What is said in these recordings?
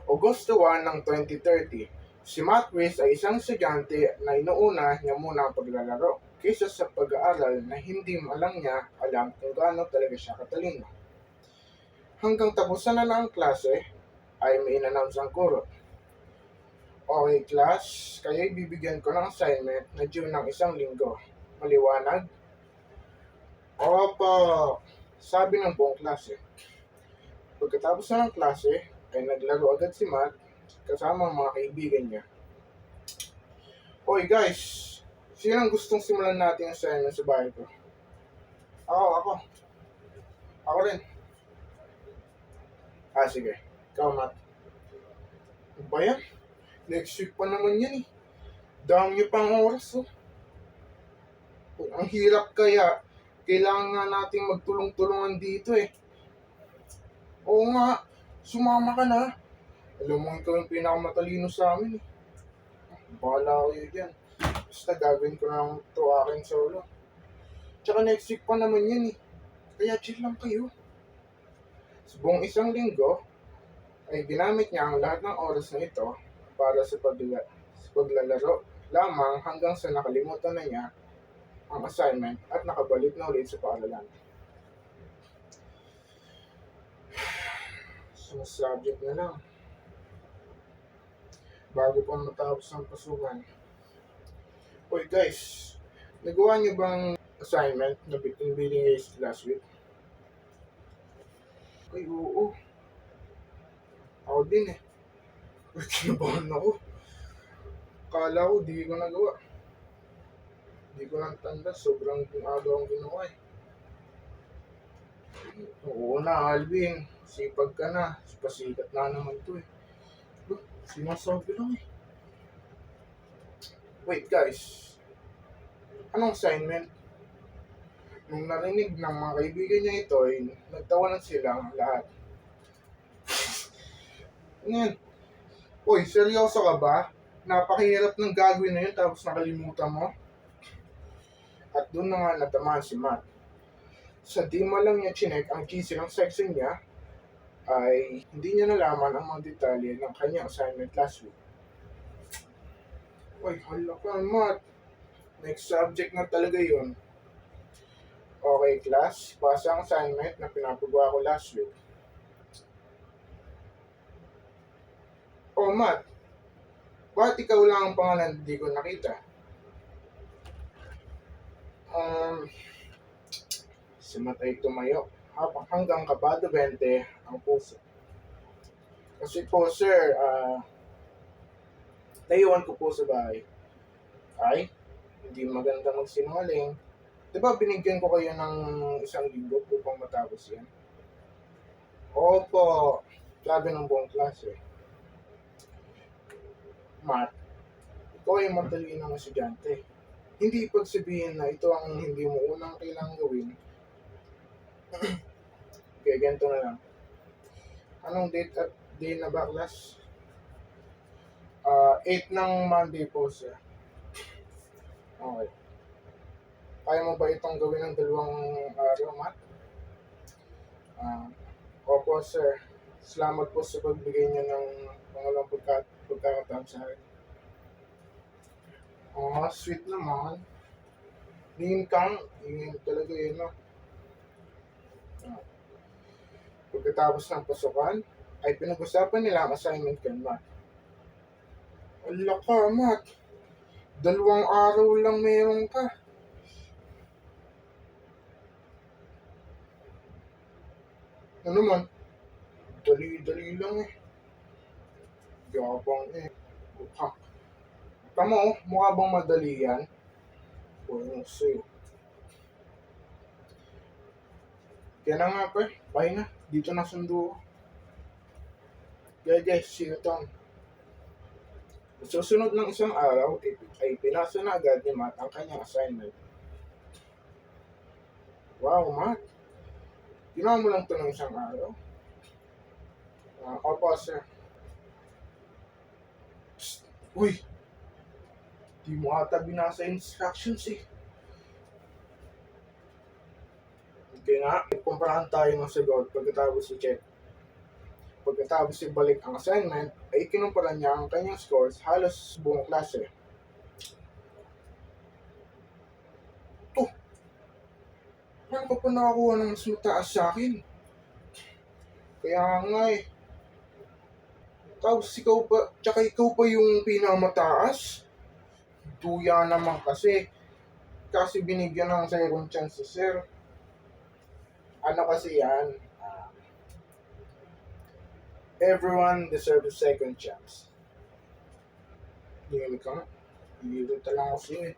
Agosto 1 ng 2030, si Matt Rees ay isang estudyante na inuuna niya muna ang paglalaro kaysa sa pag-aaral na hindi malang niya alam kung gaano talaga siya katalino. Hanggang tapusan na ng klase ay may in-announce ang guro. Okay class, kaya ibibigyan ko ng assignment na due ng isang linggo. Maliwanag? Opo, sabi ng buong klase. Pagkatapos na ng klase, ay naglaro agad si Matt kasama ang mga kaibigan niya. Hoy guys, sino ang gustong simulan natin ang assignment sa bahay ko? Ako. Ako rin. Sige. Ikaw, Matt. Ano ba yan? Next week pa naman yan eh. Dami niyo pang oras oh. Ang hirap kaya. Kailangan nga nating magtulong-tulungan dito eh. Oo nga, sumama ka na. Alam mo, ikaw yung pinakamatalino sa amin eh. Bahala kayo dyan. Basta gagawin ko lang ito aking solo. Tsaka next week pa naman yan eh. Kaya chill lang kayo. Sa buong isang linggo, ay ginamit niya ang lahat ng oras na ito para sa paglalaro lamang hanggang sa nakalimutan na niya ang assignment at nakabalik na ulit sa paaralan. So, subject na lang. Bago pa matapos ang pasukan. Hoy guys, nagawa niyo bang assignment na binigay last week? Ay, oo. Ako din eh. Kinabahan ako. Kala ko di ko nagawa. Di ko lang tanda. Sobrang aga ang ginawa eh. Oo na, Alvin. Sipag ka na. Pasikat na naman to eh. Sinasabi lang eh. Wait guys. Anong assignment? Nung narinig ng mga kaibigan niya ito ay nagtawanan silang lahat. Ngayon, uy, seryoso ka ba? Napakahirap ng gagawin na yun tapos nakalimutan mo? At doon na nga natamaan si Matt. Sa di man lang niya chinek ang GC ng section niya, ay hindi niya nalaman ang mga detalye ng kanyang assignment last week. Uy, hala ka, Matt. Next subject na talaga yun. Okay, class. Basa ang assignment na pinapagawa ko last week. Oh, Matt. Bakit ikaw lang ang pangalan hindi ko nakita? Si Matt ay tumayo. Hanggang kabado 20 ang puso. Kasi po, sir, naiwan ko po sa bahay. Ay, hindi maganda magsinungaling. Diba binigyan ko kayo ng isang linggo upang matapos yan? Opo, sabi ng buong klase. Matt, ikaw ay matalinong estudyante. Hindi ibig sabihin na ito ang hindi mo unang kailangang gawin. Okay, ganito na lang. Anong date at day na ba, class? 8 ng Monday po, sir. Okay. Kaya mo ba itong gawin ng 2 araw, Matt? Opo, sir. Salamat po sa pagbigay niyo ng pangalawang pagkakataon sa akin. Sweet naman. Ingin talaga yun, no? Pagkatapos ng pasukan, ay pinag-usapan nila ang assignment kay Matt. Wala ka, Matt. 2 araw lang meron ka. Ano man? Dali-dali lang eh. Yabang eh. Tama mukha bang madali yan? O yung sa'yo. Kaya na nga pa eh. Bye na. Dito na sundo. Kaya guys, see you Tom. Susunod ng isang araw, ay pinasa na agad ni Matt ang kanyang assignment. Wow, Matt. Ginawa mo lang ito ng isang araw? Opo, sir. Psst. Uy! Di mo ata binasa instructions eh. Okay nga, kumparahan tayo ng sagot pagkatapos i-check. Pagkatapos ibalik ang assignment, ay kinumpara niya ang kanyang scores halos buong klase. To, paano ka pa nakakuha ng mas mataas sa akin? Kaya nga eh. Tapos ikaw pa yung pinakamataas? Duya naman kasi. Kasi binigyan ng second chance si sir. Ano kasi yan? Everyone deserves a second chance. Hindi ka nga. Iirita lang kasi eh.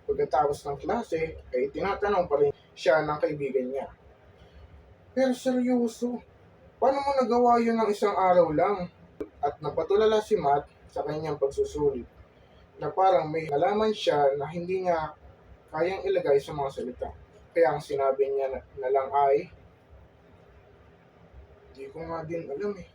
Pagkatapos ng klase, ay tinatanong pa rin siya ng kaibigan niya. Pero seryoso, paano mo nagawa yun ng isang araw lang? At napatulala si Matt sa kanyang pagsusulit na parang may nalaman siya na hindi niya kayang ilagay sa mga salita. Kaya ang sinabi niya na lang ay, hindi ko nga din alam eh.